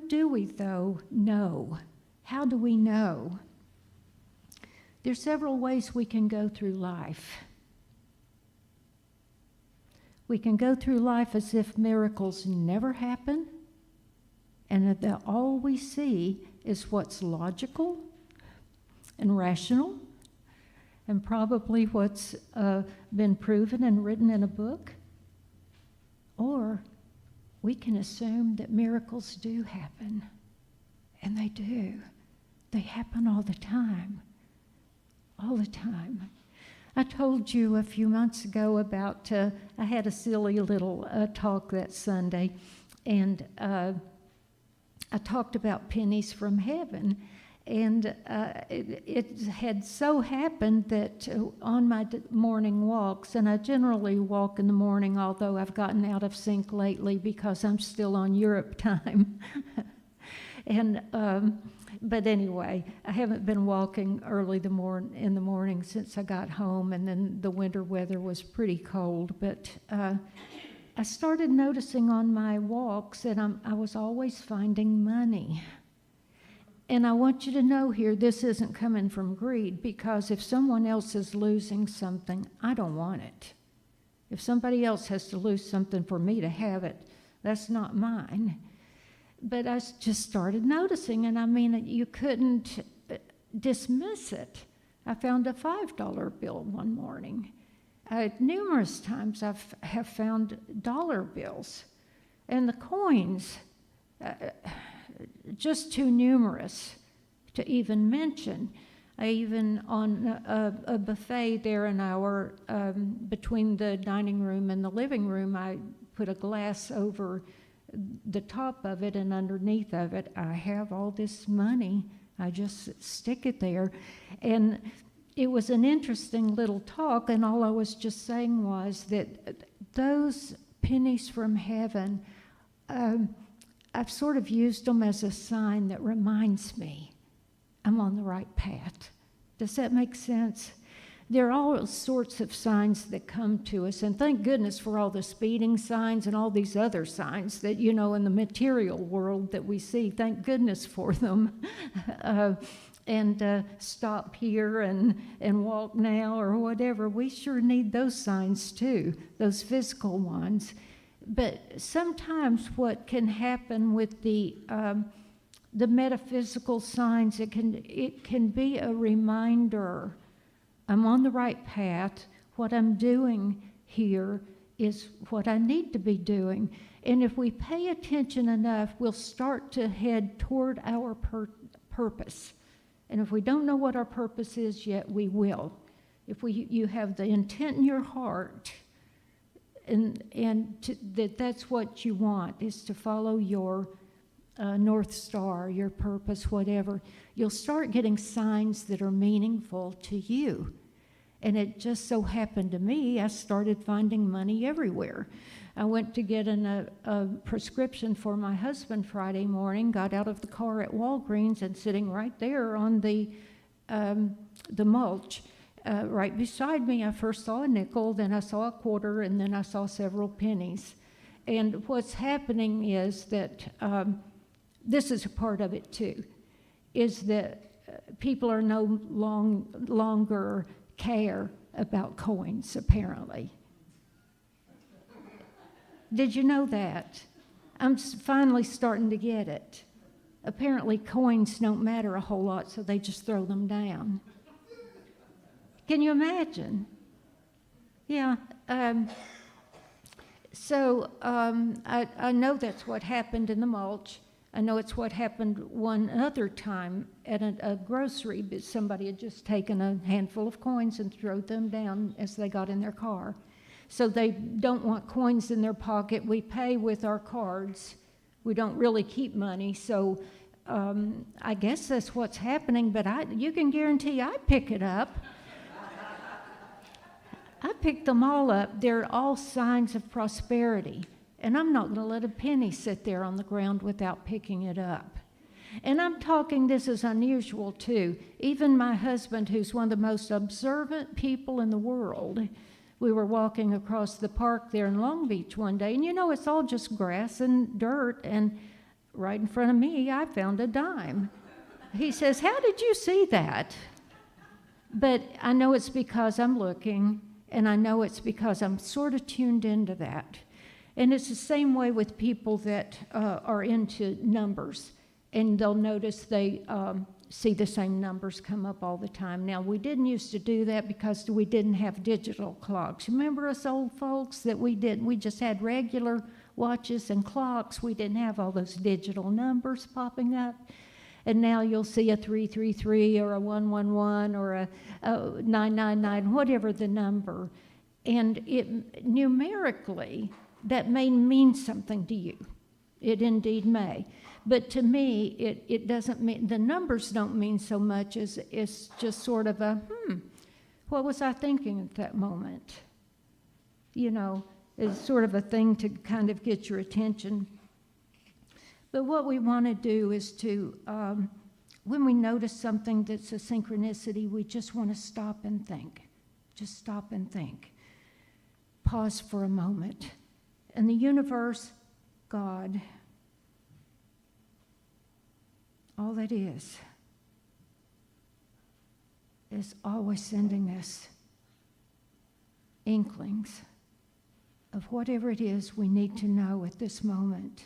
do we, though, know? How do we know? There's several ways we can go through life. We can go through life as if miracles never happen, and that all we see is what's logical and rational, and probably what's been proven and written in a book. Or we can assume that miracles do happen, and they do. They happen all the time. All the time. I told you a few months ago about, I had a silly little talk that Sunday, and I talked about pennies from heaven. And it had so happened that on my morning walks, and I generally walk in the morning, although I've gotten out of sync lately because I'm still on Europe time. And but anyway, I haven't been walking early in the morning since I got home, and then the winter weather was pretty cold. But I started noticing on my walks that I was always finding money. And I want you to know here, this isn't coming from greed, because if someone else is losing something, I don't want it. If somebody else has to lose something for me to have it, that's not mine. But I just started noticing, and I mean, you couldn't dismiss it. I found a $5 bill one morning. Numerous times I have found dollar bills, and the coins, just too numerous to even mention. I even on a buffet there in our, between the dining room and the living room, I put a glass over the top of it, and underneath of it, I have all this money. I just stick it there. And it was an interesting little talk, and all I was just saying was that those pennies from heaven, I've sort of used them as a sign that reminds me I'm on the right path. Does that make sense? There are all sorts of signs that come to us, and thank goodness for all the speeding signs and all these other signs that, you know, in the material world that we see. Thank goodness for them. And stop here and walk now or whatever. We sure need those signs too, those physical ones. But sometimes what can happen with the metaphysical signs, it can be a reminder. I'm on the right path. What I'm doing here is what I need to be doing. And if we pay attention enough, we'll start to head toward our purpose. And if we don't know what our purpose is yet, we will. If you have the intent in your heart, that's what you want, is to follow your North Star, your purpose, whatever, you'll start getting signs that are meaningful to you. And it just so happened to me, I started finding money everywhere. I went to get a prescription for my husband Friday morning, got out of the car at Walgreens, and sitting right there on the mulch, right beside me, I first saw a nickel, then I saw a quarter, and then I saw several pennies. And what's happening is that, this is a part of it too, is that people are no longer care about coins, apparently. Did you know that? I'm finally starting to get it. Apparently coins don't matter a whole lot, so they just throw them down. Can you imagine? Yeah. So I know that's what happened in the mulch. I know it's what happened one other time at a grocery, but somebody had just taken a handful of coins and thrown them down as they got in their car. So they don't want coins in their pocket. We pay with our cards. We don't really keep money, so I guess that's what's happening, but you can guarantee I pick it up. I picked them all up. They're all signs of prosperity. And I'm not going to let a penny sit there on the ground without picking it up. And I'm talking, this is unusual too. Even my husband, who's one of the most observant people in the world, we were walking across the park there in Long Beach one day, and you know, it's all just grass and dirt, and right in front of me, I found a dime. He says, how did you see that? But I know it's because I'm looking, and I know it's because I'm sort of tuned into that. And it's the same way with people that are into numbers, and they'll notice they see the same numbers come up all the time. Now, we didn't used to do that because we didn't have digital clocks. Remember us old folks that we just had regular watches and clocks. We didn't have all those digital numbers popping up. And now you'll see a 333 or a 111 or a 999, whatever the number. And it numerically, that may mean something to you. It indeed may. But to me, it doesn't mean, the numbers don't mean so much as it's just sort of a, what was I thinking at that moment? You know, it's sort of a thing to kind of get your attention. But what we want to do is to, when we notice something that's a synchronicity, we just want to stop and think. Just stop and think. Pause for a moment. And the universe, God, all that is always sending us inklings of whatever it is we need to know at this moment.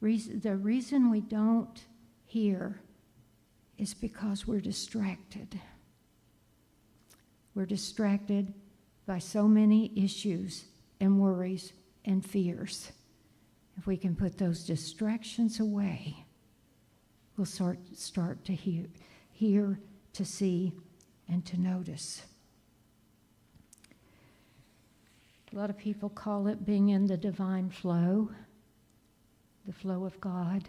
The reason we don't hear is because we're distracted. We're distracted by so many issues and worries and fears. If we can put those distractions away, we'll start to hear, to see, and to notice. A lot of people call it being in the divine flow, the flow of God,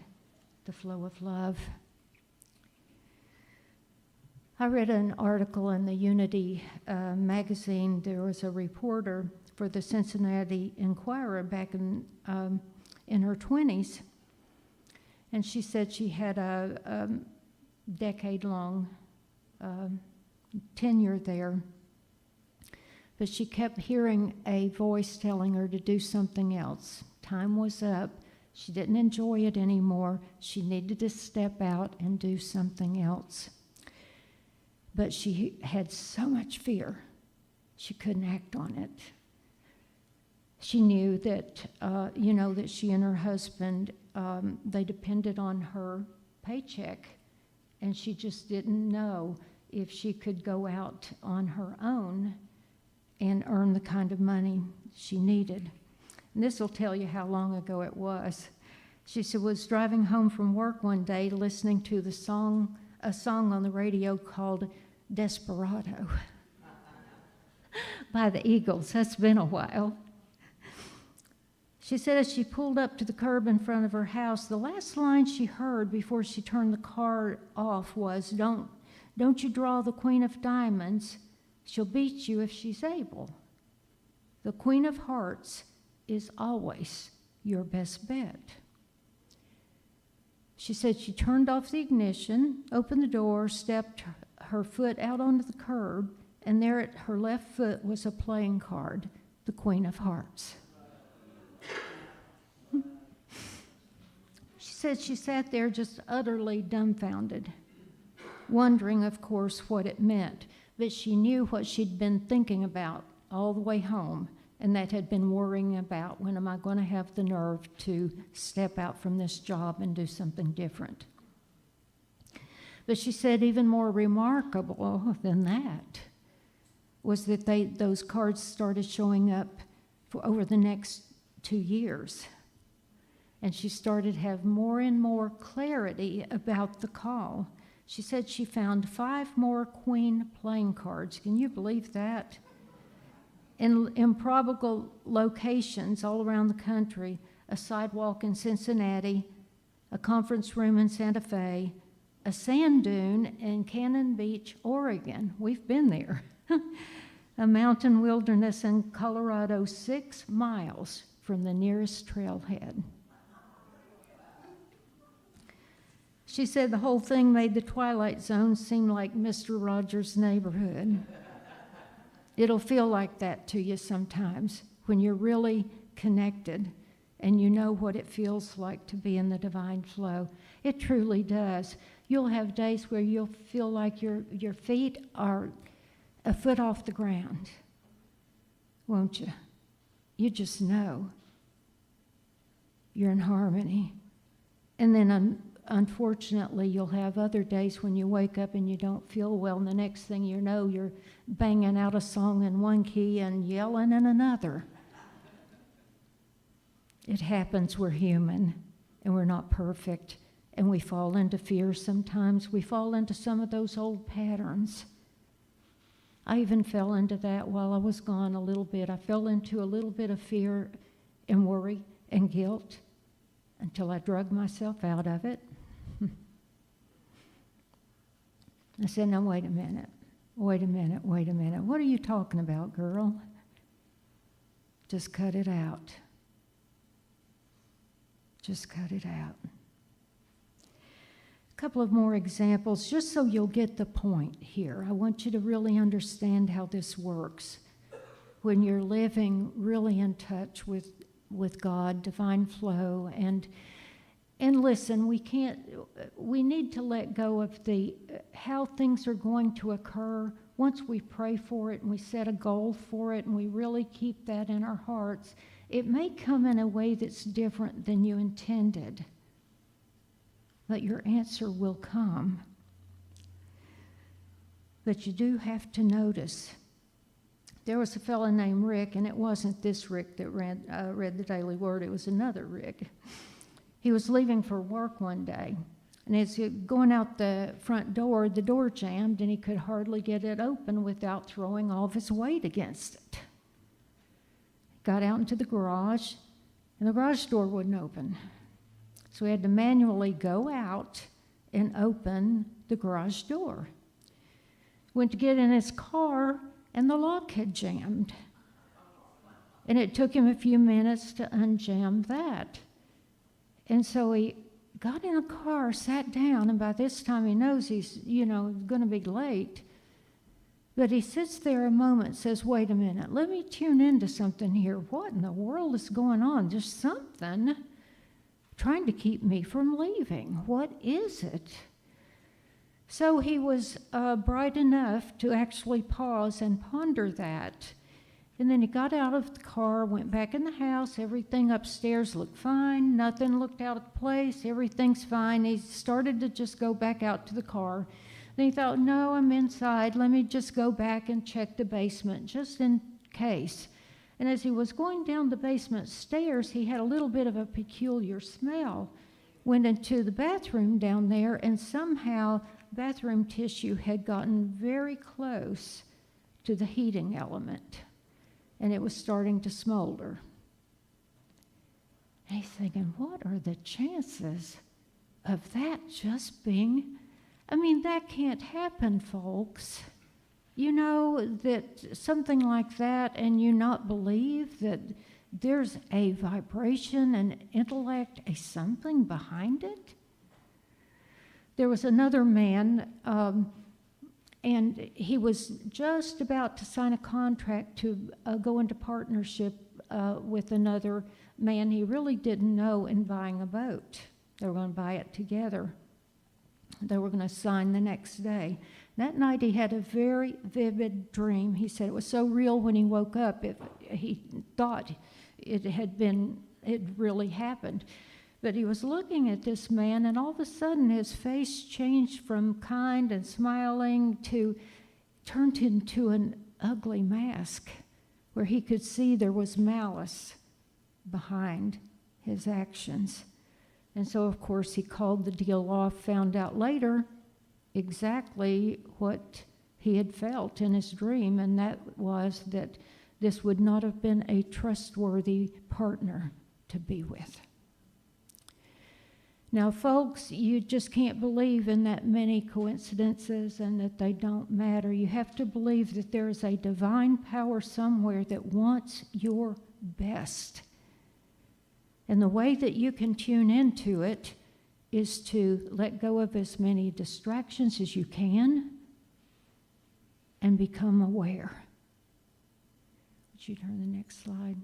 the flow of love. I read an article in the Unity magazine. There was a reporter for the Cincinnati Enquirer back in her 20s, and she said she had a decade-long tenure there, but she kept hearing a voice telling her to do something else. Time was up. She didn't enjoy it anymore. She needed to step out and do something else. But she had so much fear, she couldn't act on it. She knew that, that she and her husband, they depended on her paycheck, and she just didn't know if she could go out on her own and earn the kind of money she needed. And this will tell you how long ago it was. She said, was driving home from work one day listening to a song on the radio called Desperado by the Eagles. That's been a while. She said as she pulled up to the curb in front of her house, the last line she heard before she turned the car off was, don't you draw the Queen of Diamonds. She'll beat you if she's able. The Queen of Hearts is always your best bet. She said she turned off the ignition, opened the door, stepped her foot out onto the curb, and there at her left foot was a playing card, the Queen of Hearts. She said she sat there just utterly dumbfounded, wondering, of course, what it meant. But she knew what she'd been thinking about all the way home, and that had been worrying about, when am I going to have the nerve to step out from this job and do something different? But she said even more remarkable than that was that those cards started showing up over the next 2 years. And she started to have more and more clarity about the call. She said she found 5 more Queen playing cards. Can you believe that? In improbable locations all around the country, a sidewalk in Cincinnati, a conference room in Santa Fe, a sand dune in Cannon Beach, Oregon. We've been there. A mountain wilderness in Colorado, 6 miles from the nearest trailhead. She said the whole thing made the Twilight Zone seem like Mr. Rogers' Neighborhood. It'll feel like that to you sometimes when you're really connected and you know what it feels like to be in the divine flow. It truly does. You'll have days where you'll feel like your feet are a foot off the ground, won't you? You just know you're in harmony. And then unfortunately, you'll have other days when you wake up and you don't feel well, and the next thing you know, you're banging out a song in one key and yelling in another. It happens. We're human, and we're not perfect, and we fall into fear sometimes. We fall into some of those old patterns. I even fell into that while I was gone a little bit. I fell into a little bit of fear and worry and guilt until I drug myself out of it. I said, now wait a minute. What are you talking about, girl? Just cut it out. Just cut it out. A couple of more examples, just so you'll get the point here. I want you to really understand how this works. When you're living really in touch with God, divine flow, and listen, we need to let go of how things are going to occur. Once we pray for it and we set a goal for it and we really keep that in our hearts, it may come in a way that's different than you intended, but your answer will come. But you do have to notice. There was a fellow named Rick, and it wasn't this Rick that read the Daily Word, it was another Rick. He was leaving for work one day, and as he was going out the front door, the door jammed, and he could hardly get it open without throwing all of his weight against it. Got out into the garage, and the garage door wouldn't open. So he had to manually go out and open the garage door. Went to get in his car, and the lock had jammed. And it took him a few minutes to unjam that. And so he got in a car, sat down, and by this time he knows he's, going to be late. But he sits there a moment and says, wait a minute, let me tune into something here. What in the world is going on? There's something trying to keep me from leaving. What is it? So he was bright enough to actually pause and ponder that. And then he got out of the car, went back in the house. Everything upstairs looked fine. Nothing looked out of place. Everything's fine. He started to just go back out to the car. Then he thought, no, I'm inside. Let me just go back and check the basement, just in case. And as he was going down the basement stairs, he had a little bit of a peculiar smell. Went into the bathroom down there, and somehow bathroom tissue had gotten very close to the heating element, and it was starting to smolder. And he's thinking, what are the chances of that just being... that can't happen, folks. That something like that, and you not believe that there's a vibration, an intellect, a something behind it? There was another man, and he was just about to sign a contract to go into partnership with another man he really didn't know in buying a boat. They were going to buy it together. They were going to sign the next day. That night he had a very vivid dream. He said it was so real when he woke up, he thought it really happened. But he was looking at this man, and all of a sudden his face changed from kind and smiling to turned into an ugly mask where he could see there was malice behind his actions. And so, of course, he called the deal off, found out later exactly what he had felt in his dream, and that was that this would not have been a trustworthy partner to be with. Now, folks, you just can't believe in that many coincidences and that they don't matter. You have to believe that there is a divine power somewhere that wants your best. And the way that you can tune into it is to let go of as many distractions as you can and become aware. Would you turn to the next slide?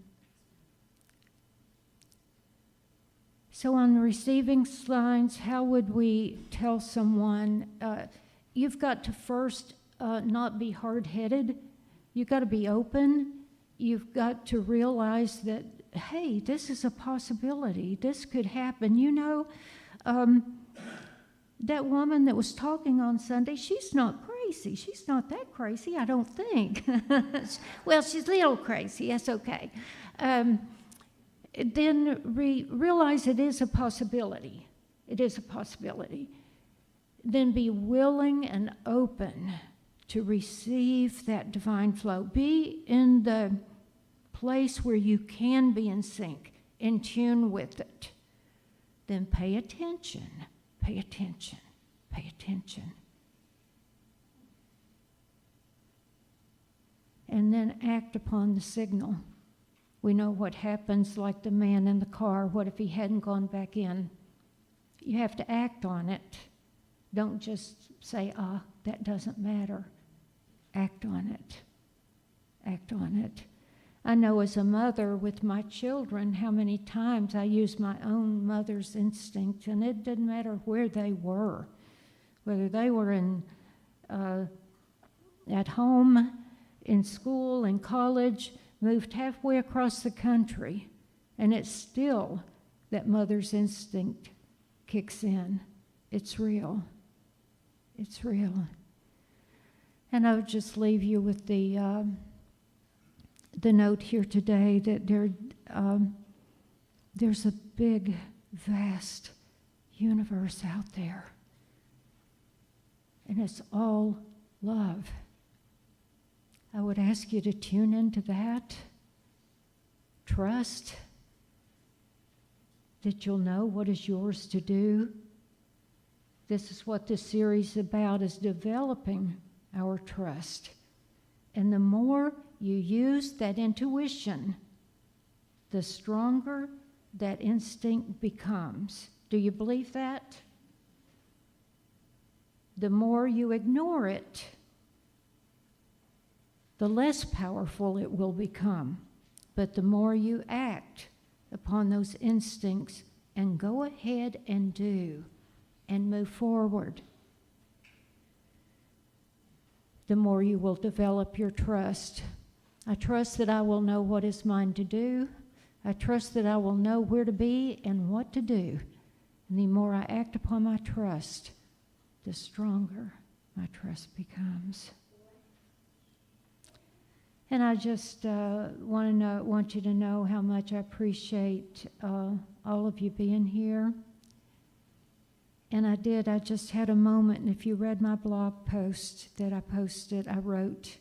So on receiving signs, how would we tell someone, you've got to first not be hard-headed. You've got to be open. You've got to realize that, hey, this is a possibility. This could happen. You know, that woman that was talking on Sunday, she's not crazy. She's not that crazy, I don't think. Well, she's a little crazy. That's okay. Then realize it is a possibility. It is a possibility. Then be willing and open to receive that divine flow. Be in the place where you can be in sync, in tune with it. Then pay attention, pay attention, pay attention. And then act upon the signal. We know what happens, like the man in the car. What if he hadn't gone back in? You have to act on it. Don't just say, that doesn't matter. Act on it. Act on it. I know as a mother with my children how many times I use my own mother's instinct, and it didn't matter where they were, whether they were at home, in school, in college, moved halfway across the country, and it's still that mother's instinct kicks in. It's real. It's real. And I would just leave you with the note here today that there's a big, vast universe out there, and it's all love. I would ask you to tune into that. Trust that you'll know what is yours to do. This is what this series is about, is developing our trust. And the more you use that intuition, the stronger that instinct becomes. Do you believe that? The more you ignore it, the less powerful it will become. But the more you act upon those instincts and go ahead and do and move forward, the more you will develop your trust. I trust that I will know what is mine to do. I trust that I will know where to be and what to do. And the more I act upon my trust, the stronger my trust becomes. And I just want you to know how much I appreciate all of you being here. And I just had a moment, and if you read my blog post that I wrote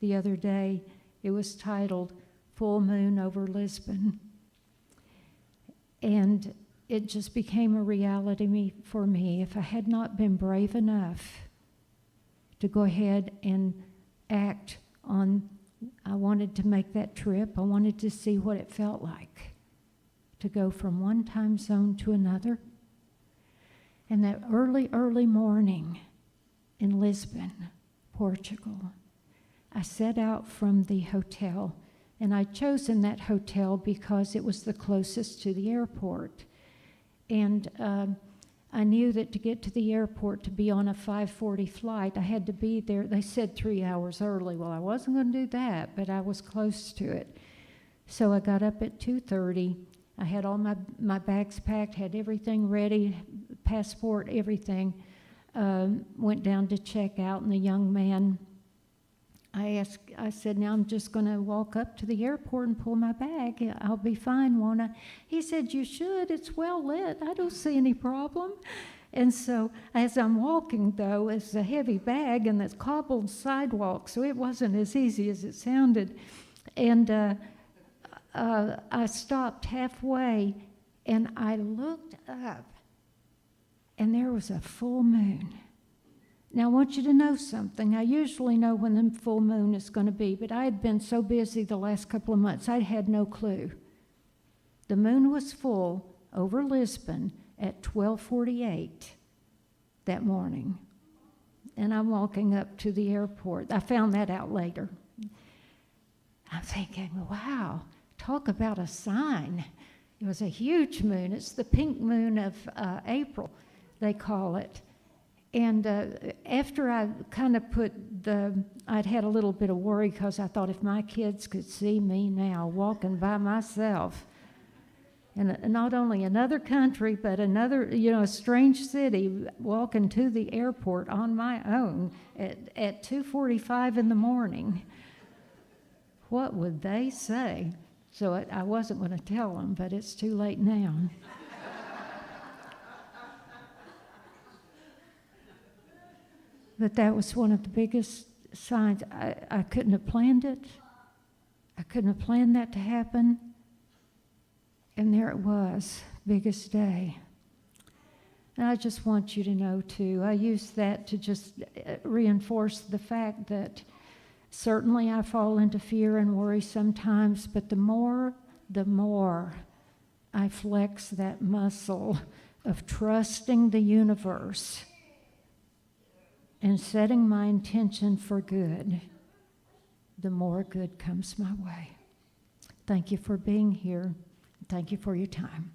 the other day, it was titled Full Moon Over Lisbon. And it just became a reality for me. If I had not been brave enough to go ahead and act on, I wanted to make that trip. I wanted to see what it felt like to go from one time zone to another. And that early morning in Lisbon, Portugal, I set out from the hotel, and I'd chosen that hotel because it was the closest to the airport. And I knew that to get to the airport, to be on a 5:40 flight, I had to be there. They said 3 hours early. Well, I wasn't going to do that, but I was close to it. So I got up at 2:30. I had all my bags packed, had everything ready, passport, everything. Went down to check out, and the young man, I said, now I'm just going to walk up to the airport and pull my bag. I'll be fine, won't I? He said, you should. It's well lit. I don't see any problem. And so as I'm walking, though, it's a heavy bag and it's cobbled sidewalk, so it wasn't as easy as it sounded. And I stopped halfway, and I looked up, and there was a full moon. Now, I want you to know something. I usually know when the full moon is going to be, but I had been so busy the last couple of months, I had no clue. The moon was full over Lisbon at 12:48 that morning, and I'm walking up to the airport. I found that out later. I'm thinking, wow, talk about a sign. It was a huge moon. It's the pink moon of April, they call it. And after I kind of I'd had a little bit of worry because I thought if my kids could see me now walking by myself in not only another country, but another, a strange city, walking to the airport on my own at 2:45 in the morning, what would they say? So I wasn't going to tell them, but it's too late now. But that was one of the biggest signs. I couldn't have planned it. I couldn't have planned that to happen. And there it was, biggest day. And I just want you to know, too, I use that to just reinforce the fact that certainly I fall into fear and worry sometimes, but the more I flex that muscle of trusting the universe and setting my intention for good, the more good comes my way. Thank you for being here. Thank you for your time.